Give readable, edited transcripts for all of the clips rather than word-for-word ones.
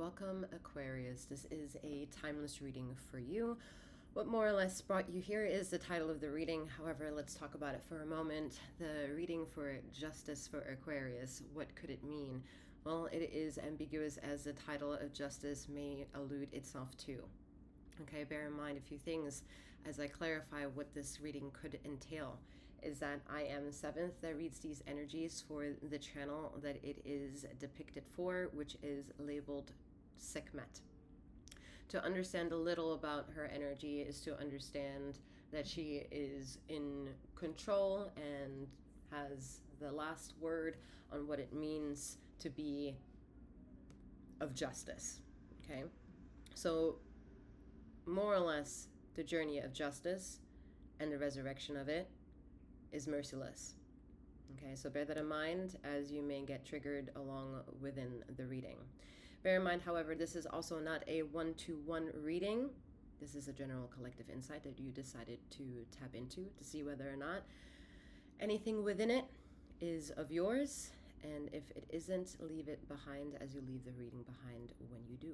Welcome, Aquarius. This is a timeless reading for you. What more or less brought you here is the title of the reading. However, let's talk about it for a moment. The reading for Justice for Aquarius. What could it mean? Well, it is ambiguous as the title of Justice may allude itself to. Okay, bear in mind a few things as I clarify what this reading could entail. Is that I am seventh that reads these energies for the channel that it is depicted for, which is labeled Sekhmet. To understand a little about her energy is to understand that she is in control and has the last word on what it means to be of justice. Okay, so more or less the journey of justice and the resurrection of it is merciless. Okay, so bear that in mind as you may get triggered along within the reading. Bear in mind, however, this is also not a one-to-one reading. This is a general collective insight that you decided to tap into to see whether or not anything within it is of yours, and if it isn't, leave it behind as you leave the reading behind when you do.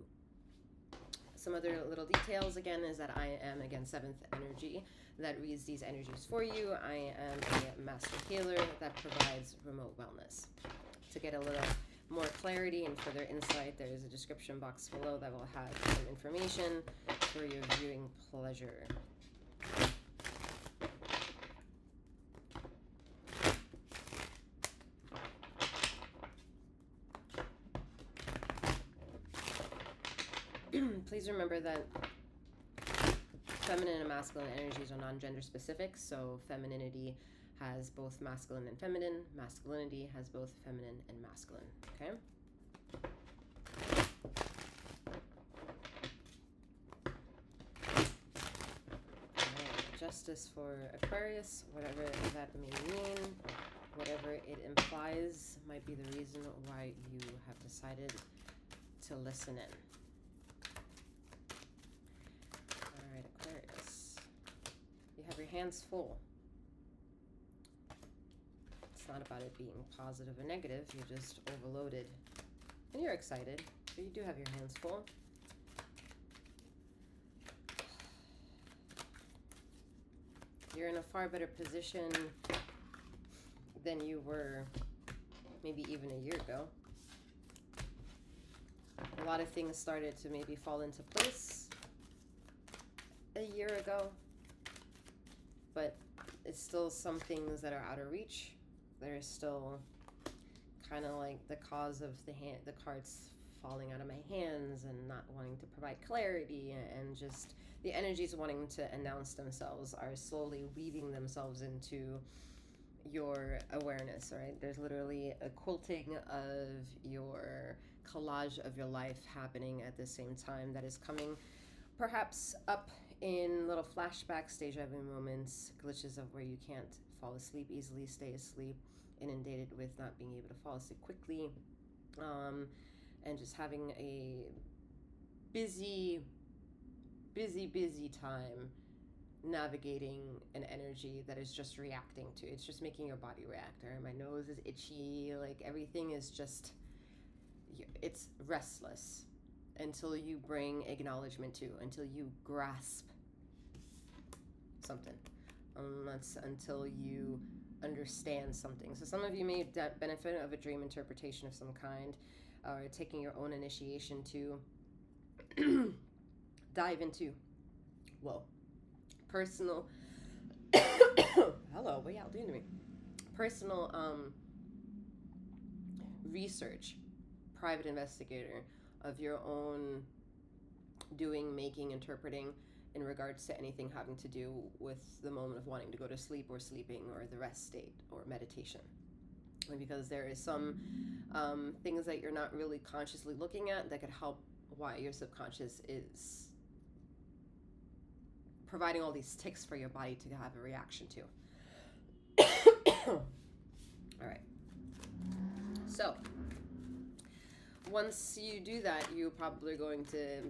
Some other little details again is that I am again seventh energy that reads these energies for you. I am a master healer that provides remote wellness. To get a little more clarity and further insight, there is a description box below that will have some information for your viewing pleasure. Please remember that feminine and masculine energies are non-gender specific, so femininity has both masculine and feminine, masculinity has both feminine and masculine, okay? Right. Justice for Aquarius, whatever that may mean, whatever it implies, might be the reason why you have decided to listen in. Aquarius, you have your hands full. It's not about it being positive or negative, you're just overloaded. And you're excited, but you do have your hands full. You're in a far better position than you were maybe even a year ago. A lot of things started to maybe fall into place a year ago, but it's still some things that are out of reach. There's still kind of like the cause of the cards falling out of my hands and not wanting to provide clarity, and just the energies wanting to announce themselves are slowly weaving themselves into your awareness, right? There's literally a quilting of your collage of your life happening at the same time that is coming perhaps up in little flashbacks, deja vu moments, glitches of where you can't fall asleep easily, stay asleep, inundated with not being able to fall asleep quickly, and just having a busy time navigating an energy that is just reacting to. It's just making your body react. Right? My nose is itchy, like everything is just, it's restless. Until you bring acknowledgement to, until you grasp something, until you understand something. So some of you may benefit of a dream interpretation of some kind, or taking your own initiation to dive into, personal, hello, what y'all doing to me? Personal research, private investigator of your own doing, making, interpreting in regards to anything having to do with the moment of wanting to go to sleep or sleeping or the rest state or meditation. Because there is some things that you're not really consciously looking at that could help why your subconscious is providing all these ticks for your body to have a reaction to. All right. So once you do that, you're probably going to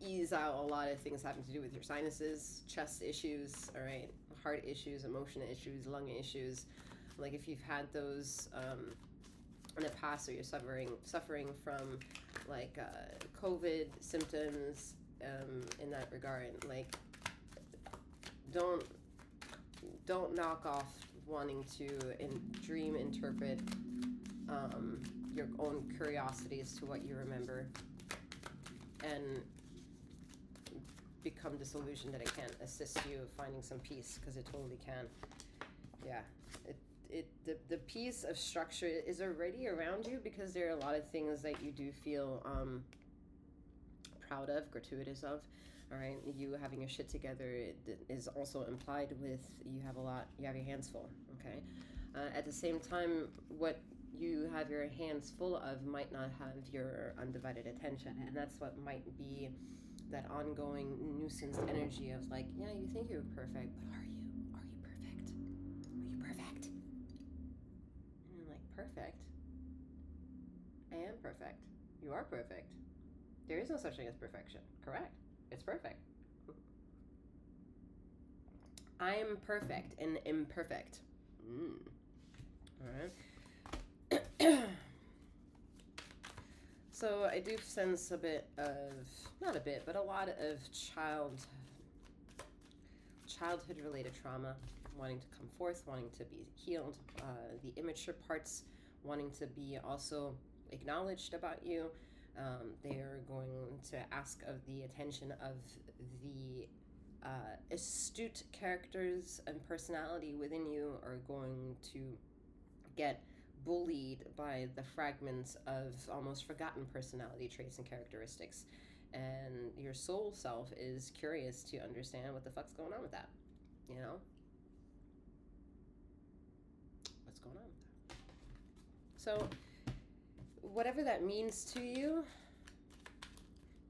ease out a lot of things having to do with your sinuses, chest issues, all right, heart issues, emotion issues, lung issues. Like if you've had those in the past, or you're suffering from like COVID symptoms, in that regard, like don't knock off wanting to dream interpret your own curiosities to what you remember, and become disillusioned that it can't assist you finding some peace, because it totally can. Yeah, the piece of structure is already around you, because there are a lot of things that you do feel proud of, gratuitous of. All right, you having your shit together is also implied with you have your hands full. Okay, at the same time, what you have your hands full of might not have your undivided attention, and that's what might be that ongoing nuisance energy of like, yeah, you think you're perfect, but are you perfect? Are you perfect? And I'm like, perfect? I am perfect. You are perfect. There is no such thing as perfection. Correct. It's perfect. I am perfect and imperfect. All right. So I do sense a bit of, not a bit, but a lot of childhood related trauma wanting to come forth, wanting to be healed, the immature parts wanting to be also acknowledged about you. They are going to ask of the attention of the astute characters and personality within you, are going to get bullied by the fragments of almost forgotten personality traits and characteristics. And your soul self is curious to understand what the fuck's going on with that. You know? What's going on with that? So, whatever that means to you,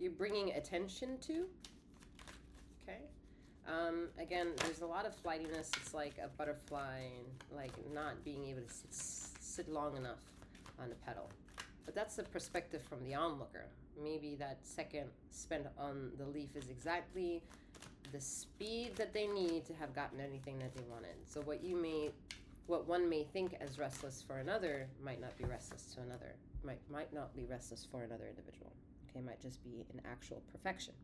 you're bringing attention to. Okay? Again, there's a lot of flightiness. It's like a butterfly, like not being able to sit long enough on the petal. But that's the perspective from the onlooker. Maybe that second spent on the leaf is exactly the speed that they need to have gotten anything that they wanted. So what one may think as restless for another might not be restless to another. Might not be restless for another individual. Okay, might just be an actual perfection.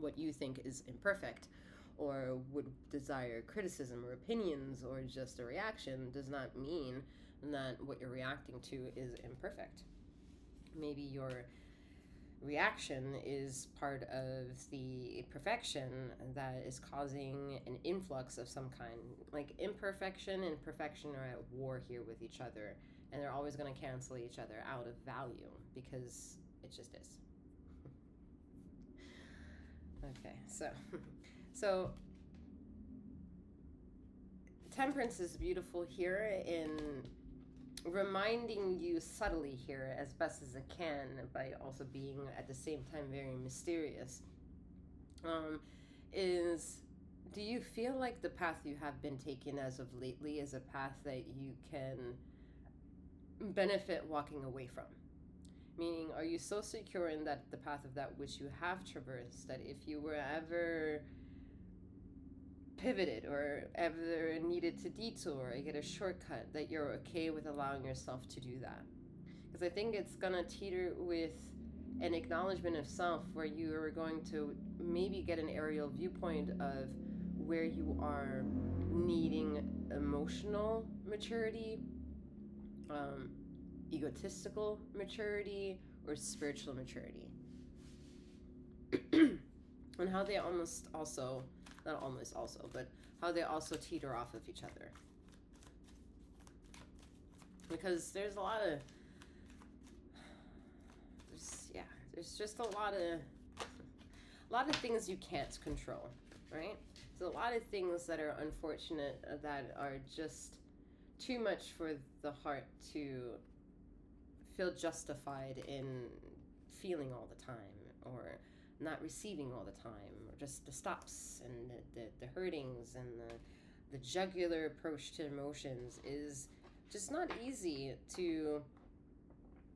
What you think is imperfect, or would desire criticism or opinions or just a reaction, does not mean that what you're reacting to is imperfect. Maybe your reaction is part of the perfection that is causing an influx of some kind. Like imperfection and perfection are at war here with each other, and they're always going to cancel each other out of value, because it just is. Okay, so temperance is beautiful here in reminding you subtly here, as best as it can, by also being at the same time very mysterious, is, do you feel like the path you have been taking as of lately is a path that you can benefit walking away from? Meaning, are you so secure in that the path of that which you have traversed, that if you were ever pivoted or ever needed to detour or get a shortcut, that you're okay with allowing yourself to do that? Because I think it's gonna teeter with an acknowledgement of self, where you are going to maybe get an aerial viewpoint of where you are needing emotional maturity, egotistical maturity, or spiritual maturity. And how they how they also teeter off of each other. Because there's just a lot of things you can't control, right? There's a lot of things that are unfortunate, that are just too much for the heart to feel justified in feeling all the time, or not receiving all the time, or just the stops and the hurtings, and the jugular approach to emotions is just not easy to,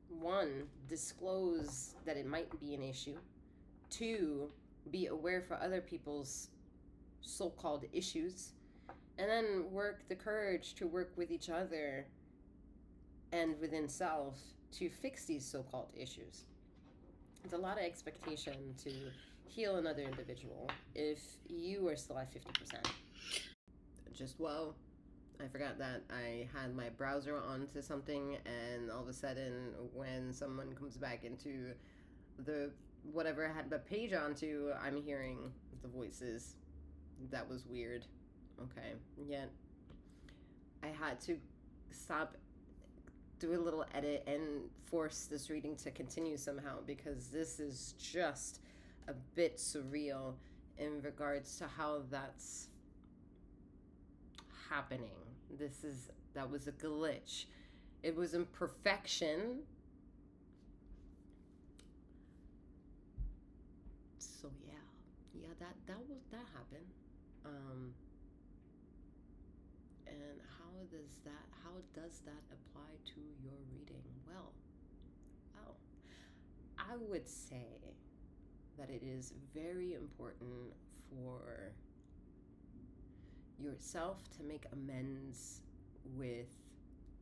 one, disclose that it might be an issue, two, be aware for other people's so-called issues, and then work the courage to work with each other and within self to fix these so-called issues. It's a lot of expectation to heal another individual if you are still at 50%. Just, well, I forgot that I had my browser onto something, and all of a sudden when someone comes back into the whatever I had the page onto, I'm hearing the voices. That was weird. Okay, yet I had to stop, do a little edit, and force this reading to continue somehow, because this is just a bit surreal in regards to how that's happening. That was a glitch. It was imperfection. So yeah, that happened. And how does that apply to your reading? Well, I would say that it is very important for yourself to make amends with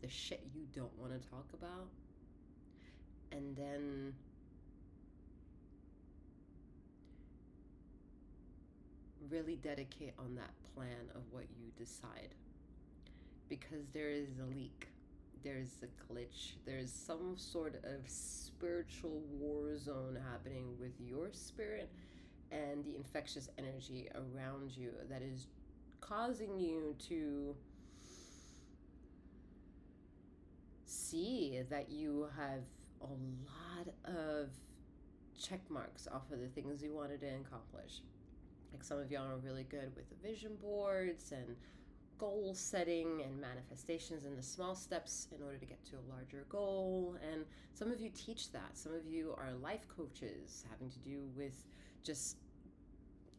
the shit you don't want to talk about, and then really dedicate on that plan of what you decide, because there is a leak, there's a glitch, there's some sort of spiritual war zone happening with your spirit and the infectious energy around you that is causing you to see that you have a lot of check marks off of the things you wanted to accomplish. Like, some of y'all are really good with the vision boards and goal setting and manifestations and the small steps in order to get to a larger goal. And some of you teach that. Some of you are life coaches, having to do with just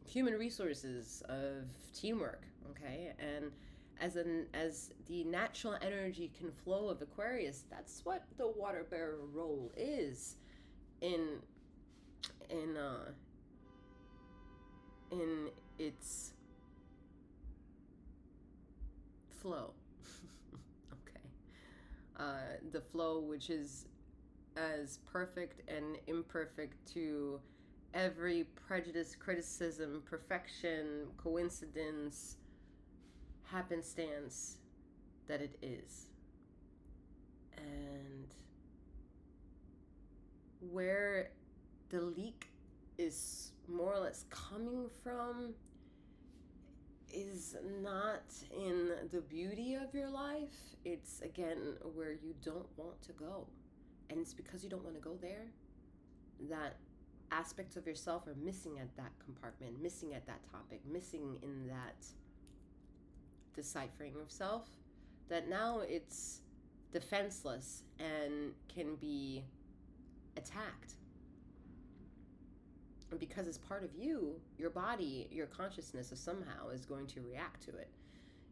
human resources of teamwork, okay? And as the natural energy can flow of Aquarius, that's what the water bearer role is in its flow. Okay. The flow, which is as perfect and imperfect to every prejudice, criticism, perfection, coincidence, happenstance that it is. And where the leak is more or less coming from is not in the beauty of your life. It's, again, where you don't want to go. And it's because you don't want to go there that aspects of yourself are missing at that compartment, missing at that topic, missing in that deciphering of self, that now it's defenseless and can be attacked. And because it's part of you, your body, your consciousness somehow is going to react to it.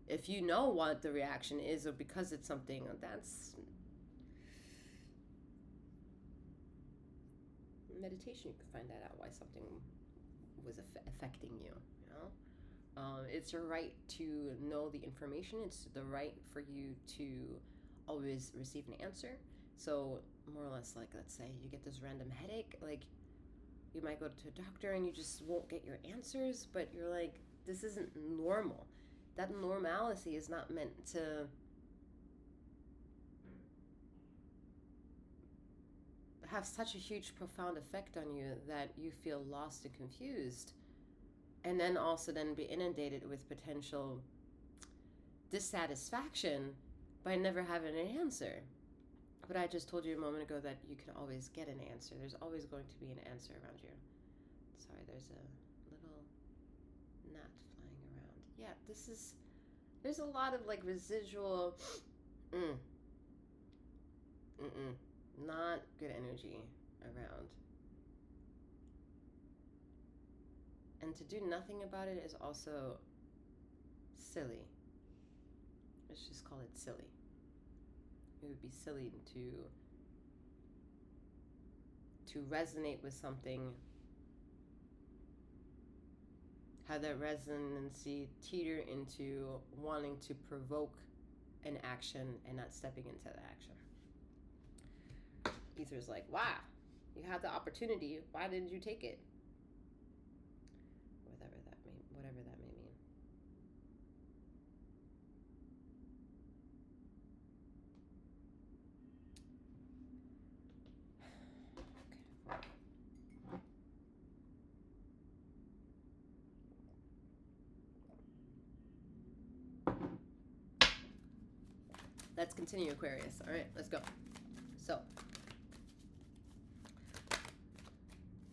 If you know what the reaction is, or because it's something that's meditation, you can find that out, why something was affecting you, you know? It's your right to know the information. It's the right for you to always receive an answer. So more or less, like, let's say you get this random headache, like, you might go to a doctor and you just won't get your answers, but you're like, this isn't normal. That normalcy is not meant to have such a huge, profound effect on you that you feel lost and confused, and then also then be inundated with potential dissatisfaction by never having an answer. But I just told you a moment ago that you can always get an answer. There's always going to be an answer around you. Sorry, there's a little gnat flying around. Yeah, there's a lot of, like, residual, not good energy around. And to do nothing about it is also silly. Let's just call it silly. It would be silly to resonate with something, have that resonancy teeter into wanting to provoke an action and not stepping into the action. Ether's like, wow, you had the opportunity. Why didn't you take it? Whatever that may mean. Let's continue, Aquarius. All right, let's go. So,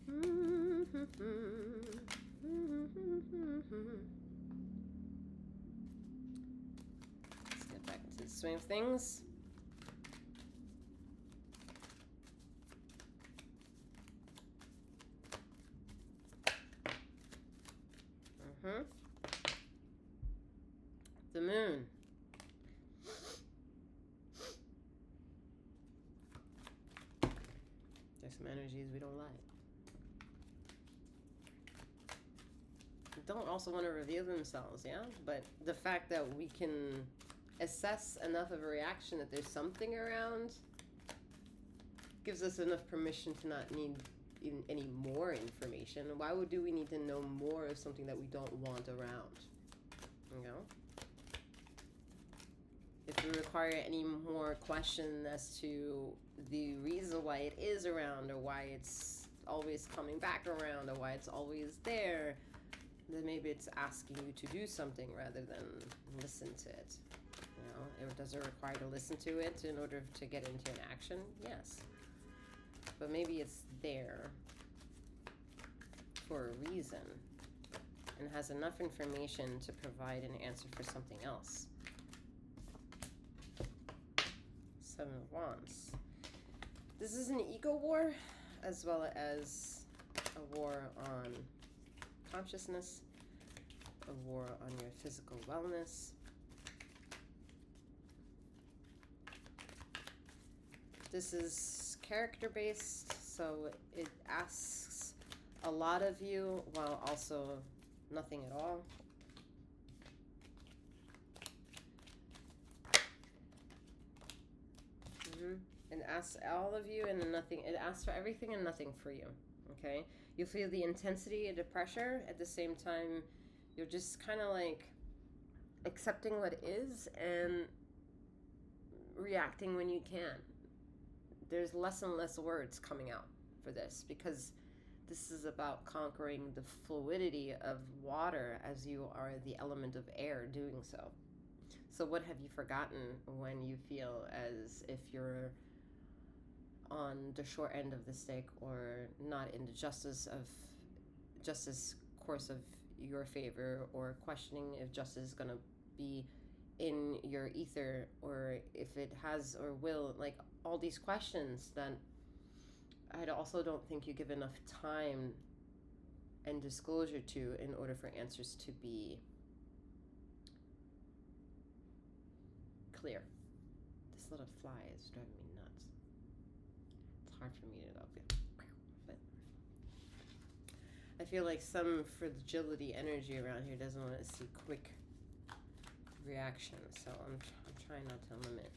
let's get back into the swing of things. The moon. There's some energies we don't like. Don't also want to reveal themselves, yeah? But the fact that we can assess enough of a reaction that there's something around gives us enough permission to not need even any more information. Why do we need to know more of something that we don't want around? You know? If we require any more question as to the reason why it is around, or why it's always coming back around, or why it's always there, then maybe it's asking you to do something rather than listen to it. You know, does it require to listen to it in order to get into an action? Yes. But maybe it's there for a reason and has enough information to provide an answer for something else. Seven of Wands. This is an ego war, as well as a war on consciousness, a war on your physical wellness. This is character-based, so it asks a lot of you while also nothing at all. It asks all of you and nothing. It asks for everything and nothing for you. Okay? You feel the intensity and the pressure. At the same time, you're just kind of like accepting what is and reacting when you can. There's less and less words coming out for this, because this is about conquering the fluidity of water as you are the element of air doing so. So what have you forgotten when you feel as if you're on the short end of the stick, or not in the justice course of your favor, or questioning if justice is going to be in your ether, or if it has or will, like all these questions that I also don't think you give enough time and disclosure to in order for answers to be clear. This little fly is driving me nuts. It's hard for me to but I feel like some fragility energy around here doesn't want to see quick reaction, so I'm trying not to limit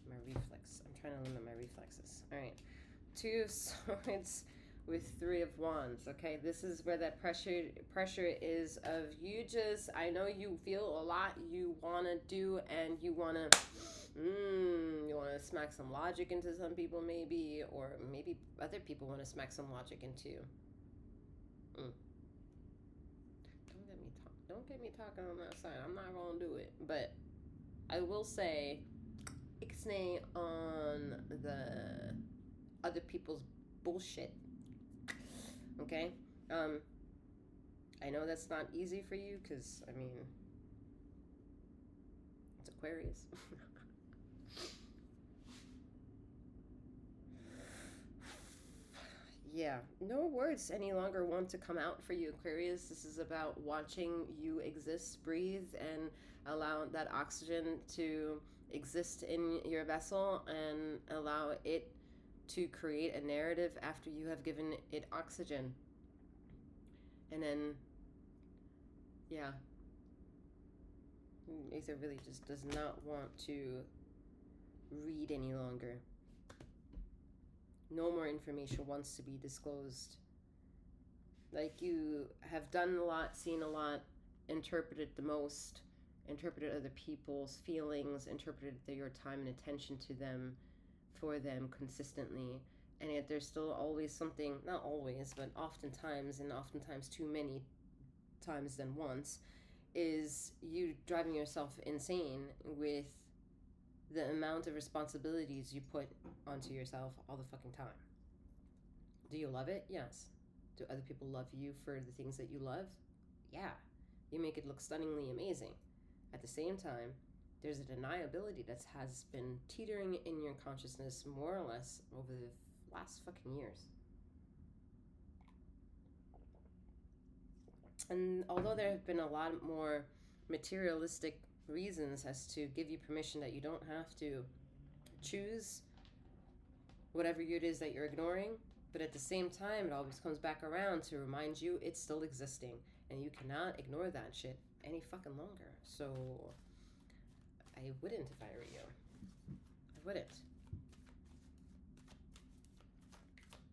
my reflex. I'm trying to limit my reflexes. All right, 2 of Swords with 3 of Wands. Okay, this is where that pressure is of you. Just, I know you feel a lot you want to do, and you want to smack some logic into some people, maybe, or maybe other people want to smack some logic into. Don't get me talking on that side. I'm not gonna do it, but I will say, ixnay on the other people's bullshit. Okay, I know that's not easy for you, because I mean, it's Aquarius. Yeah, no words any longer want to come out for you, Aquarius. This is about watching you exist, breathe, and allow that oxygen to exist in your vessel, and allow it to create a narrative after you have given it oxygen. And then, yeah, Aether really just does not want to read any longer. no more information wants to be disclosed. Like, you have done a lot, seen a lot, interpreted the most, interpreted other people's feelings, interpreted your time and attention to them, for them consistently, and yet there's still always something, not always, but oftentimes, and oftentimes too many times than once, is you driving yourself insane with the amount of responsibilities you put onto yourself all the fucking time. Do you love it? Yes. Do other people love you for the things that you love? Yeah. You make it look stunningly amazing. At the same time, there's a deniability that has been teetering in your consciousness more or less over the last fucking years. And although there have been a lot more materialistic reasons as to give you permission that you don't have to choose whatever it is that you're ignoring, but at the same time, it always comes back around to remind you it's still existing, and you cannot ignore that shit any fucking longer. So I wouldn't if I were you. I wouldn't.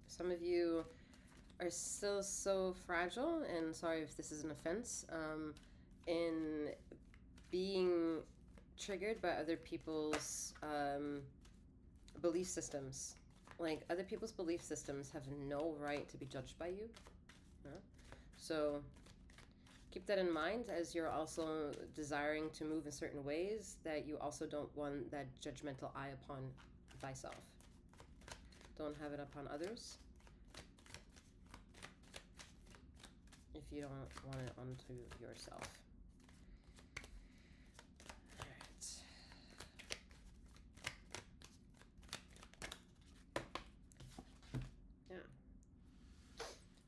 Some of you are still so fragile, and sorry if this is an offense, in being triggered by other people's belief systems. Like, other people's belief systems have no right to be judged by you. So keep that in mind as you're also desiring to move in certain ways, that you also don't want that judgmental eye upon thyself. Don't have it upon others if you don't want it onto yourself.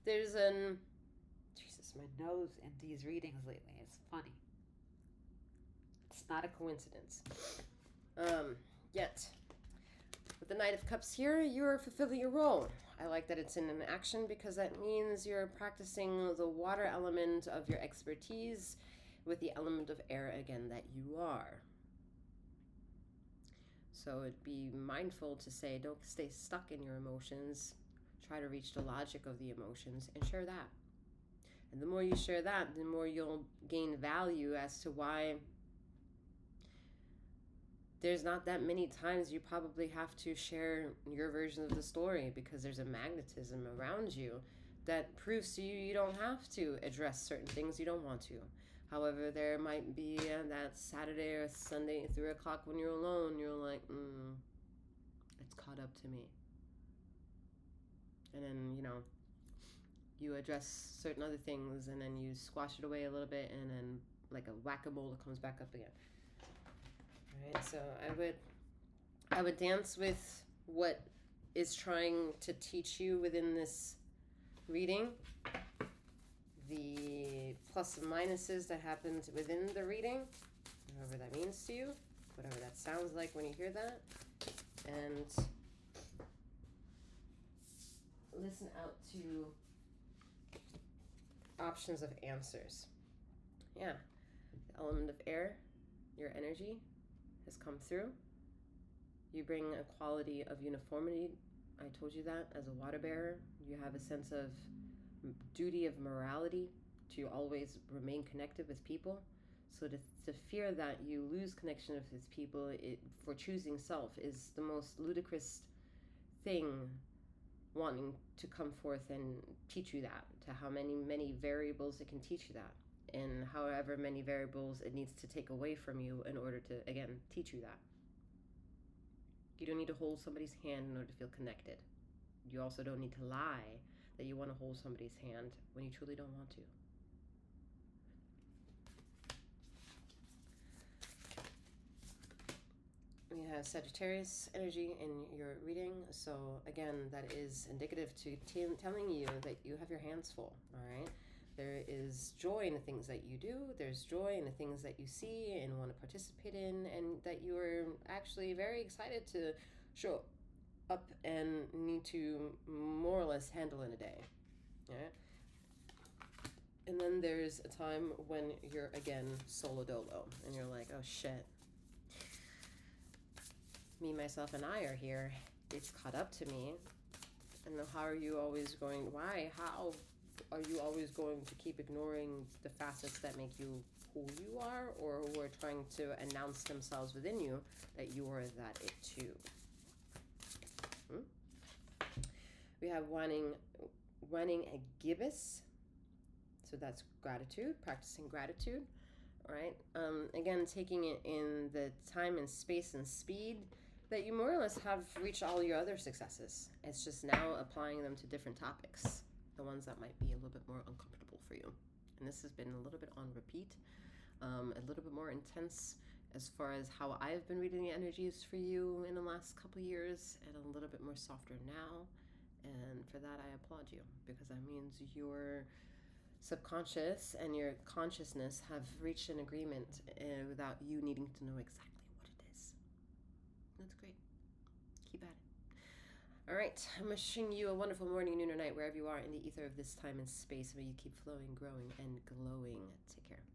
There's Jesus, my nose in these readings lately. It's funny. It's not a coincidence. Yet, with the Knight of Cups here, you're fulfilling your role. I like that it's in an action because that means you're practicing the water element of your expertise with the element of air again that you are. So it'd be mindful to say, don't stay stuck in your emotions. Try to reach the logic of the emotions and share that. And the more you share that, the more you'll gain value as to why there's not that many times you probably have to share your version of the story, because there's a magnetism around you that proves to you you don't have to address certain things you don't want to. However, there might be that Saturday or Sunday at 3 o'clock when you're alone, you're like, it's caught up to me. And then, you address certain other things, and then you squash it away a little bit, and then like a whack-a-mole, it comes back up again. All right, so I would dance with what is trying to teach you within this reading, the plus and minuses that happened within the reading, whatever that means to you, whatever that sounds like when you hear that, and listen out to options of answers. Yeah, the element of air, your energy has come through. You bring a quality of uniformity. I told you that as a water bearer. You have a sense of duty of morality to always remain connected with people. So to fear that you lose connection with people for choosing self is the most ludicrous thing, wanting to come forth and teach you that, to how many variables it can teach you that, and however many variables it needs to take away from you in order to, again, teach you that. You don't need to hold somebody's hand in order to feel connected. You also don't need to lie that you want to hold somebody's hand when you truly don't want to. We have Sagittarius energy in your reading, so again, that is indicative to telling you that you have your hands full, all right? There is joy in the things that you do, there's joy in the things that you see and want to participate in, and that you are actually very excited to show up and need to more or less handle in a day, yeah? And then there's a time when you're, again, solo dolo, and you're like, oh shit. Me, myself, and I are here. It's caught up to me. And how are you always going, why, how are you always going to keep ignoring the facets that make you who you are, or who are trying to announce themselves within you that you are that it too? We have wanting a gibbous. So that's gratitude, practicing gratitude, right? Again, taking it in the time and space and speed that you more or less have reached all your other successes. It's just now applying them to different topics, the ones that might be a little bit more uncomfortable for you. And this has been a little bit on repeat, a little bit more intense as far as how I've been reading the energies for you in the last couple years, and a little bit more softer now. And for that, I applaud you, because that means your subconscious and your consciousness have reached an agreement without you needing to know exactly what it is. That's great. Keep at it. All right. I'm wishing you a wonderful morning, noon, or night, wherever you are in the ether of this time and space. May you keep flowing, growing, and glowing. Take care.